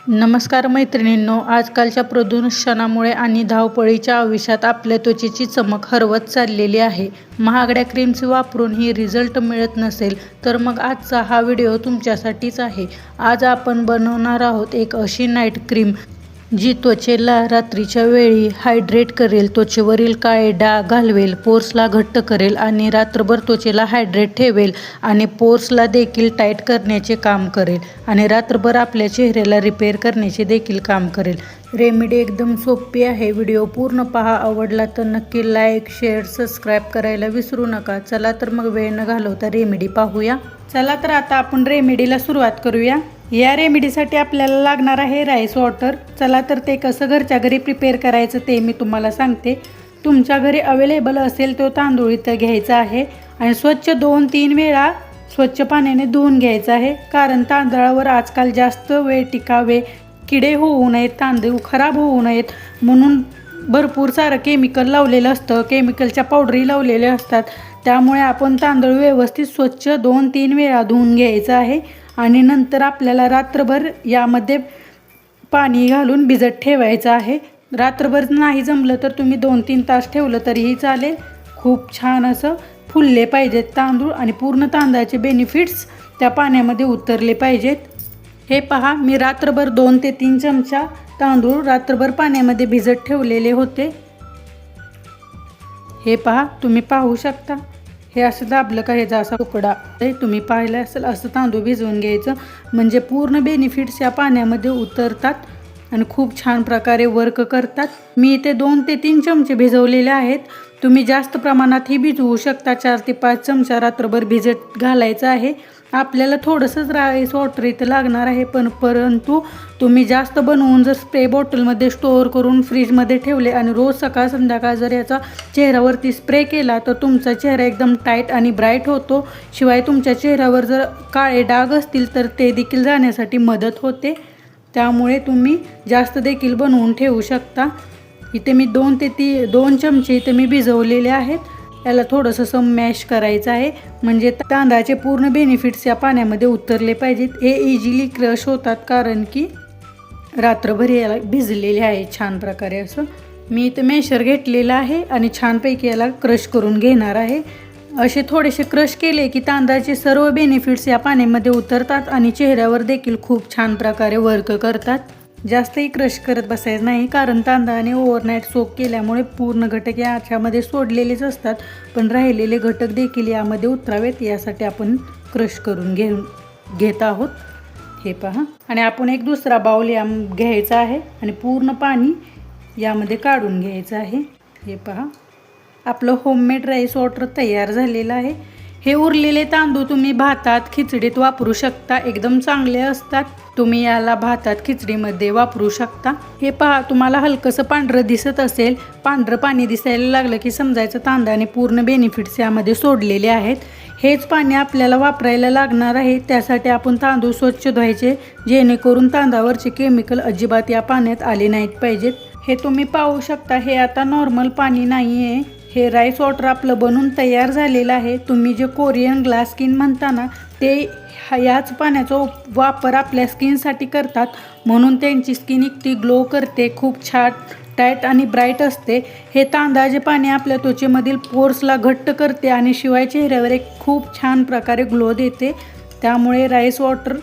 नमस्कार मैत्रिणींनो, आजकालच्या प्रदूषणामुळे आणि धावपळीच्या आयुष्यात आपल्या त्वचेची चमक हरवत चाललेली आहे. महागड्या क्रीम्स वापरून ही रिझल्ट मिळत नसेल तर मग आजचा हा व्हिडिओ तुमच्यासाठीच आहे. आज आपण बनवणार आहोत एक अशी नाईट क्रीम जी त्वचेला रात्रीच्या वेळी हायड्रेट करेल, त्वचेवरील काळे डाग घालवेल, पोर्सला घट्ट करेल आणि रात्रभर त्वचेला हायड्रेट ठेवेल आणि पोर्सला देखील टाईट करण्याचे काम करेल आणि रात्रभर आपल्या चेहऱ्याला रिपेअर करण्याचे देखील काम करेल. रेमेडी एकदम सोपी आहे. व्हिडिओ पूर्ण पहा. आवडला तर नक्की लाईक, शेअर, सबस्क्राईब करायला विसरू नका. चला तर मग वेळ न घालवता रेमेडी पाहूया. चला तर आता आपण रेमेडीला सुरुवात करूया. या रेमेडीसाठी आपल्याला लागणार आहे राईस वॉटर. चला तर ते कसं घरच्या घरी प्रिपेअर करायचं ते मी तुम्हाला सांगते. तुमच्या घरी अवेलेबल असेल तो तांदूळ इथं घ्यायचा आहे आणि स्वच्छ 2-3 वेळा स्वच्छ पाण्याने धुवून घ्यायचं आहे. कारण तांदळावर आजकाल जास्त वेळ टिकावे, किडे होऊ नयेत, तांदूळ खराब होऊ नयेत म्हणून भरपूर सारं केमिकल लावलेलं असतं, केमिकलच्या पावडरी लावलेल्या असतात. त्यामुळे आपण तांदूळ व्यवस्थित स्वच्छ 2-3 वेळा धुवून घ्यायचं आहे आणि नंतर आपल्याला रात्रभर यामध्ये पाणी घालून भिजत ठेवायचं आहे. रात्रभर नाही जमलं तर तुम्ही 2-3 तास ठेवलं तरीही चालेल. खूप छान असं फुलले पाहिजेत तांदूळ आणि पूर्ण तांदळाचे बेनिफिट्स त्या पाण्यामध्ये उतरले पाहिजेत. हे पहा, मी रात्रभर 2 ते 3 चमचा तांदूळ रात्रभर पाण्यामध्ये भिजत ठेवलेले होते. हे पहा, तुम्ही पाहू शकता. हे असं दाबलं का ह्याचा असा तुकडा तुम्ही पाहिलं असेल. असं तांदूळ भिजवून घ्यायचं म्हणजे पूर्ण बेनिफिट्स या पाण्यामध्ये उतरतात आणि खूप छान प्रकारे वर्क करतात. मी इथे 2 ते 3 चमचे भिजवलेले आहेत. तुम्ही जास्त प्रमाणातही भिजवू शकता. 4 ते 5 चमचा रात्रभर भिजत घालायचं आहे. आपल्याला थोडंसंच राईस वॉटर इथं लागणार आहे, परंतु तुम्ही जास्त बनवून जर स्प्रे बॉटलमध्ये स्टोअर करून फ्रीजमध्ये ठेवले आणि रोज सकाळ संध्याकाळ जर याचा चेहऱ्यावरती स्प्रे केला तर तुमचा चेहरा एकदम टाईट आणि ब्राईट होतो. शिवाय तुमच्या चेहऱ्यावर जर काळे डाग असतील तर ते देखील जाण्यासाठी मदत होते. त्यामुळे तुम्ही जास्त देखील बनवून ठेवू शकता. इथे मी 2 चमचे इथे मी भिजवलेले आहेत. याला थोडंसं मॅश करायचं आहे म्हणजे तांदळाचे पूर्ण बेनिफिट्स या पाण्यामध्ये उतरले पाहिजेत. हे इझिली क्रश होतात कारण की रात्रभर याला भिजलेले आहे छान प्रकारे. असं मी इथं मॅशर घेतलेलं आहे आणि छानपैकी याला क्रश करून घेणार आहे. असे थोडेसे क्रश केले की तांदळाचे सर्व बेनिफिट्स या पाण्यामध्ये उतरतात आणि चेहऱ्यावर देखील खूप छान प्रकारे वर्क करतात. जास्तही क्रश करत बसायचं नाही कारण तांदळाने ओव्हरनाईट सोक केल्यामुळे पूर्ण घटक याच्यामध्ये सोडलेलेच असतात, पण राहिलेले घटक देखील यामध्ये उतरावेत यासाठी आपण क्रश करून घेत आहोत. हे पहा, आणि आपण एक दुसरा बाउल घ्यायचा आहे आणि पूर्ण पाणी यामध्ये काढून घ्यायचं आहे. हे पहा, आपलं होममेड राईस वॉटर तयार झालेलं आहे. हे उरलेले तांदूळ तुम्ही भातात, खिचडीत वापरू शकता. एकदम चांगले असतात. तुम्ही याला भातात, खिचडीमध्ये वापरू शकता. हे पहा, तुम्हाला हलकंसं पांढरं दिसत असेल. पांढरं पाणी दिसायला लागलं की समजायचं तांदळाने पूर्ण बेनिफिट्स यामध्ये सोडलेले आहेत. हेच पाणी आपल्याला वापरायला लागणार आहे. त्यासाठी आपण तांदूळ स्वच्छ धुवायचे जेणेकरून तांदळावरचे केमिकल अजिबात या पाण्यात आले नाहीत पाहिजेत. हे तुम्ही पाहू शकता. हे आता नॉर्मल पाणी नाही आहे. हे राईस वॉटर आपलं बनून तयार झालेलं आहे. तुम्ही जे कोरियन ग्लास स्किन म्हणता ना, ते याच पाण्याचा वापर आपल्या स्किनसाठी करतात म्हणून त्यांची स्किन इतकी ग्लो करते, खूप छान टाईट आणि ब्राईट असते. हे तांदळाचे पाणी आपल्या त्वचेमधील पोर्सला घट्ट करते आणि शिवाय चेहऱ्यावर एक खूप छान प्रकारे ग्लो देते. त्यामुळे राईस वॉटर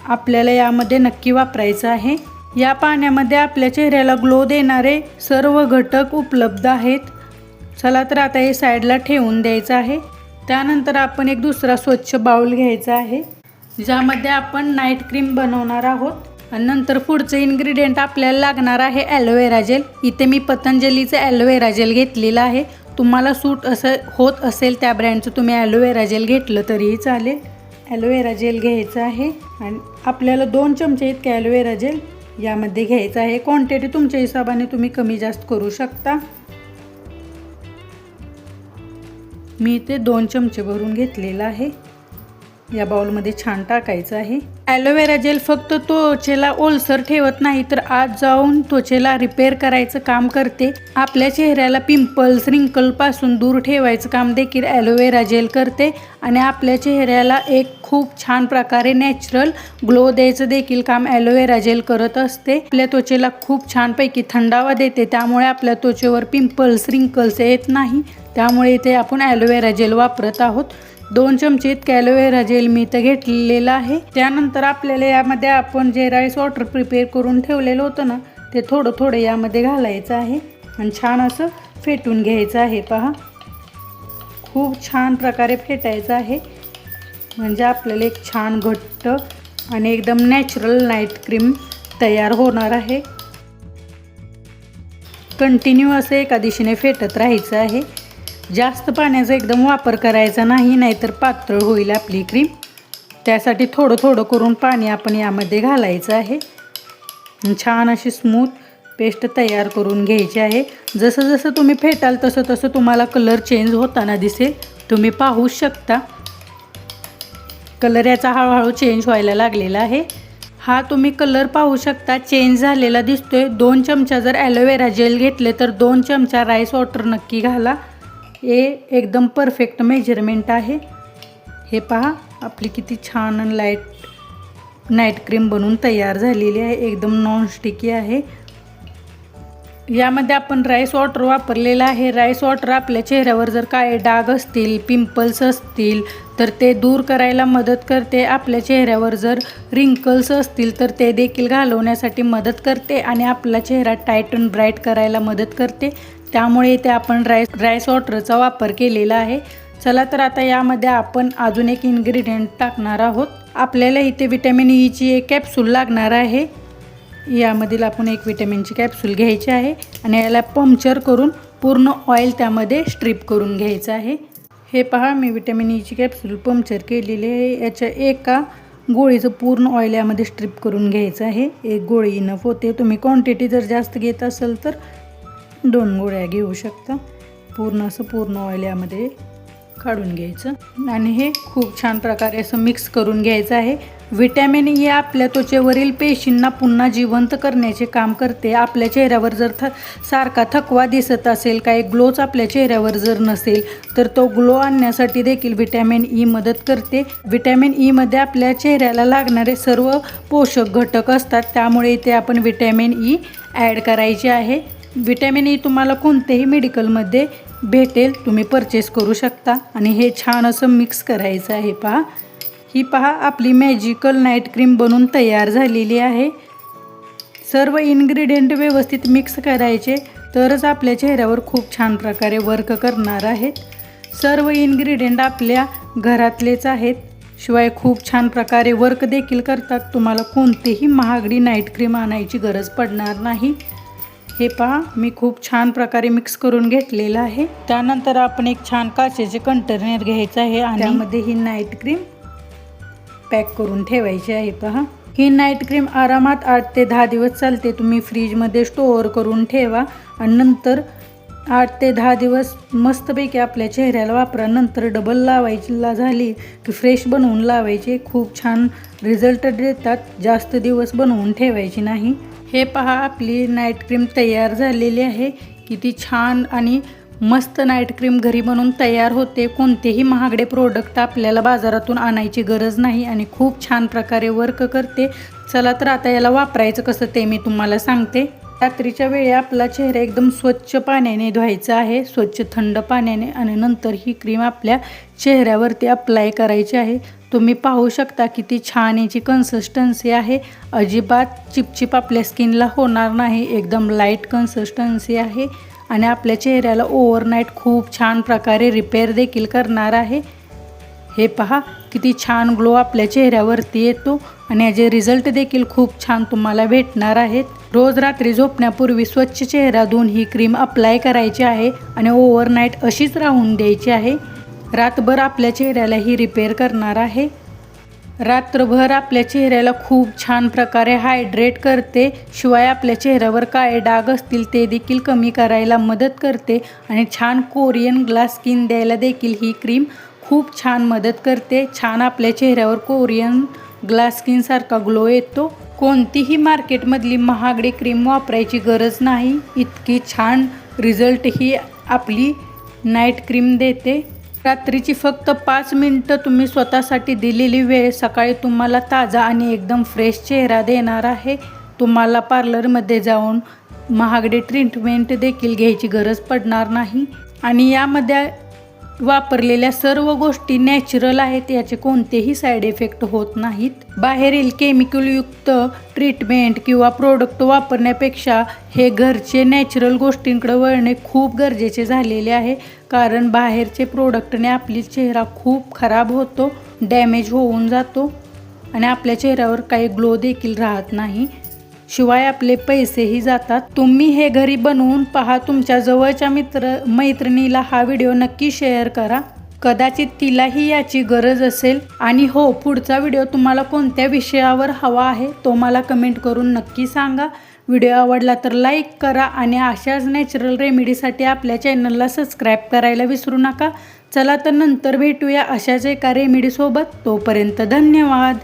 आपल्याला यामध्ये नक्की वापरायचं आहे. या पाण्यामध्ये आपल्या चेहऱ्याला ग्लो देणारे सर्व घटक उपलब्ध आहेत. चला तर आता हे साईडला ठेवून द्यायचं आहे. त्यानंतर आपण एक दुसरा स्वच्छ बाउल घ्यायचा आहे ज्यामध्ये आपण नाईट क्रीम बनवणार आहोत. आणि नंतर पुढचं इन्ग्रेडियंट आपल्याला लागणार आहे ॲलोवेरा जेल. इथे मी पतंजलीचं ॲलोवेरा जेल घेतलेलं आहे. तुम्हाला सूट असं होत असेल त्या ब्रँडचं तुम्ही ॲलोवेरा जेल घेतलं तरीही चालेल. ॲलोवेरा जेल घ्यायचं आहे आणि आपल्याला 2 चमचे इतके ॲलोवेरा जेल यामध्ये घ्यायचं आहे. क्वांटिटी तुमच्या हिशोबाने तुम्ही कमी जास्त करू शकता. मी इथे 2 चमचे भरून घेतलेलं आहे. या बाउलमध्ये छान टाकायचं आहे. ॲलोवेरा जेल फक्त त्वचेला ओलसर ठेवत नाही तर आत जाऊन त्वचेला रिपेअर करायचं काम करते. आपल्या चेहऱ्याला पिंपल्स रिंकलपासून दूर ठेवायचं काम देखील ॲलोवेरा जेल करते आणि आपल्या चेहऱ्याला एक खूप छान प्रकारे नॅचरल ग्लो द्यायचं देखील काम ॲलोवेरा जेल करत असते. आपल्या त्वचेला खूप छानपैकी थंडावा देते, त्यामुळे आपल्या त्वचेवर पिंपल्स रिंकल्स येत नाही. त्यामुळे इथे आपण ॲलोवेरा जेल वापरत आहोत. 2 चमचे इतकं ॲलोवेरा जेल मी इथं घेतलेलं आहे. त्यानंतर आपल्याला यामध्ये आपण जे राईस वॉटर प्रिपेअर करून ठेवलेलं होतं ना, ते थोडं थोडं यामध्ये घालायचं आहे आणि छान असं फेटून घ्यायचं आहे. पहा, खूप छान प्रकारे फेटायचं आहे, म्हणजे आपल्याला एक छान घट्ट आणि एकदम नॅचरल नाईट क्रीम तयार होणार आहे. कंटिन्यू असं एका दिशेने फेटत राहायचं आहे. जास्त पाण्याचा एकदम वापर करायचा नाही, नाहीतर पातळ होईल आपली क्रीम. त्यासाठी थोडं थोडं करून पाणी आपण यामध्ये घालायचं आहे. छान अशी स्मूथ पेस्ट तयार करून घ्यायची आहे. जसं जसं तुम्ही फेटाल तसं तसं तुम्हाला कलर चेंज होताना दिसेल. तुम्ही पाहू शकता कलर याचा हळूहळू चेंज व्हायला लागलेला आहे. हा तुम्ही कलर पाहू शकता चेंज झालेला दिसतोय. 2 चमचा जर ॲलोवेरा जेल घेतले तर 2 चमचा राईस वॉटर नक्की घाला. हे एकदम परफेक्ट मेजरमेंट आहे. हे पहा, आपली किती छान आणि लाईट नाईट क्रीम बनवून तयार झालेली आहे. एकदम नॉनस्टिकी आहे. यामध्ये आपण राईस वॉटर वापरलेलं आहे. राईस वॉटर आपल्या चेहऱ्यावर जर काय डाग असतील, पिंपल्स असतील तर ते दूर करायला मदत करते. आपल्या चेहऱ्यावर जर रिंकल्स असतील तर ते देखील घालवण्यासाठी मदत करते आणि आपला चेहरा टाईट अँड ब्राईट करायला मदत करते. त्यामुळे इथे आपण राईस वॉटरचा वापर केलेला आहे. चला तर आता यामध्ये आपण अजून एक इन्ग्रेडियंट टाकणार आहोत. आपल्याला इथे विटॅमिन ईची एक कॅप्सूल लागणार आहे. यामधील आपण एक विटॅमिनची कॅप्सूल घ्यायची आहे आणि याला पंक्चर करून पूर्ण ऑइल त्यामध्ये स्ट्रीप करून घ्यायचं आहे. हे पहा, मी विटॅमिन ईची कॅप्सूल पंक्चर केलेली आहे. याच्या एका गोळीचं पूर्ण ऑइल यामध्ये स्ट्रीप करून घ्यायचं आहे. एक गोळी इनफ होते. तुम्ही क्वांटिटी जर जास्त घेत असेल तर 2 गोळ्या घेऊ शकता. पूर्ण ऑइल यामध्ये काढून घ्यायचं आणि हे खूप छान प्रकारे असं मिक्स करून घ्यायचं आहे. विटॅमिन ई आपल्या त्वचेवरील पेशींना पुन्हा जिवंत करण्याचे काम करते. आपल्या चेहऱ्यावर जर सारखा थकवा दिसत असेल, काही ग्लोच आपल्या चेहऱ्यावर जर नसेल तर तो ग्लो आणण्यासाठी देखील विटॅमिन ई मदत करते. विटॅमिन ईमध्ये आपल्या चेहऱ्याला लागणारे सर्व पोषक घटक असतात. त्यामुळे इथे आपण विटॅमिन ई ॲड करायचे आहे. विटॅमिन ई तुम्हाला कोणत्याही मेडिकलमध्ये भेटेल, तुम्ही परचेस करू शकता आणि हे छान असं मिक्स करायचं आहे. पहा, ही पहा आपली मॅजिकल नाईट क्रीम बनून तयार झालेली आहे. सर्व इन्ग्रेडियंट व्यवस्थित मिक्स करायचे तरच आपल्या चेहऱ्यावर खूप छान प्रकारे वर्क करणार आहेत. सर्व इन्ग्रेडियंट आपल्या घरातलेच आहेत, शिवाय खूप छान प्रकारे वर्क देखील करतात. तुम्हाला कोणतीही महागडी नाईट क्रीम आणायची गरज पडणार नाही. हे पहा, मी खूप छान प्रकारे मिक्स करून घेतलेलं आहे. त्यानंतर आपण एक छान काचेचे कंटेनर घ्यायचं आहे आणि त्यामध्ये ही नाईट क्रीम पॅक करून ठेवायची आहे. पहा, ही नाईट क्रीम आरामात 8 ते 10 दिवस चालते. तुम्ही फ्रीजमध्ये स्टोअर करून ठेवा आणि नंतर 8 ते 10 दिवस मस्तपैकी आपल्या चेहऱ्याला वापरा. नंतर डबल लावायची झाली की फ्रेश बनवून लावायचे. खूप छान रिझल्ट देतात. जास्त दिवस बनवून ठेवायची नाही. हे पहा, आपली नाईट क्रीम तयार झालेली आहे. किती छान आणि मस्त नाईट क्रीम घरी बनवून तयार होते. कोणतेही महागडे प्रोडक्ट आपल्याला बाजारातून आणायची गरज नाही आणि खूप छान प्रकारे वर्क करते. चला तर आता याला वापरायचं कसं ते मी तुम्हाला सांगते. रात्रीच्या वेळी आपला चेहरा एकदम स्वच्छ पाण्याने धुवायचा आहे, स्वच्छ थंड पाण्याने, आणि नंतर ही क्रीम आपल्या चेहऱ्यावरती अप्लाय करायची आहे. तुम्ही पाहू शकता किती छान याची कन्सिस्टन्सी आहे. अजिबात चिपचिप आपल्या स्किनला होणार नाही. एकदम लाईट कन्सिस्टन्सी आहे आणि आपल्या चेहऱ्याला ओव्हरनाईट खूप छान प्रकारे रिपेअर देखील करणार आहे. हे पहा, किती छान ग्लो आपल्या चेहऱ्यावरती येतो आणि याचे रिझल्ट देखील खूप छान तुम्हाला भेटणार आहेत. रोज रात्री झोपण्यापूर्वी स्वच्छ चेहरा धुवून ही क्रीम अप्लाय करायची आहे आणि ओव्हरनाईट अशीच राहून द्यायची आहे. रातभर आपल्या चेहऱ्याला ही रिपेअर करणार आहे. रात्रभर आपल्या चेहऱ्याला खूप छान प्रकारे हायड्रेट करते. शिवाय आपल्या चेहऱ्यावर काळे डाग असतील ते देखील कमी करायला मदत करते आणि छान कोरियन ग्लास स्किन द्यायला देखील ही क्रीम खूप छान मदत करते. छान आपल्या चेहऱ्यावर कोरियन ग्लास स्किनसारखा ग्लो येतो. कोणतीही मार्केटमधली महागडी क्रीम वापरायची गरज नाही. इतकी छान रिझल्ट ही आपली नाईट क्रीम देते. रात्रीची फक्त 5 मिनिटं तुम्ही स्वतःसाठी दिलेली वेळ सकाळी तुम्हाला ताजा आणि एकदम फ्रेश चेहरा देणार आहे. तुम्हाला पार्लरमध्ये जाऊन महागडी ट्रीटमेंट देखील घ्यायची गरज पडणार नाही आणि यामध्ये वापरलेल्या सर्व गोष्टी नॅचरल आहेत. याचे कोणतेही साईड इफेक्ट होत नाहीत. बाहेरील केमिकलयुक्त ट्रीटमेंट किंवा प्रोडक्ट वापरण्यापेक्षा हे घरचे नॅचरल गोष्टींकडे वळणे खूप गरजेचे झालेले आहे. कारण बाहेरचे प्रोडक्टने आपली चेहरा खूप खराब होतो, डॅमेज होऊन जातो आणि आपल्या चेहऱ्यावर काही ग्लो देखील राहत नाही. शिवाय आपले पैसेही जातात. तुम्ही हे घरी बनवून पहा. तुमच्या जवळच्या मैत्रिणीला हा व्हिडिओ नक्की शेअर करा. कदाचित तिलाही याची गरज असेल. आणि हो, पुढचा व्हिडिओ तुम्हाला कोणत्या विषयावर हवा आहे तो मला कमेंट करून नक्की सांगा. व्हिडिओ आवडला तर लाईक करा आणि अशाच नॅचरल रेमेडीसाठी आपल्या चॅनलला सबस्क्राईब करायला विसरू नका. चला तर नंतर भेटूया अशाच एका रेमेडीसोबत. तोपर्यंत धन्यवाद.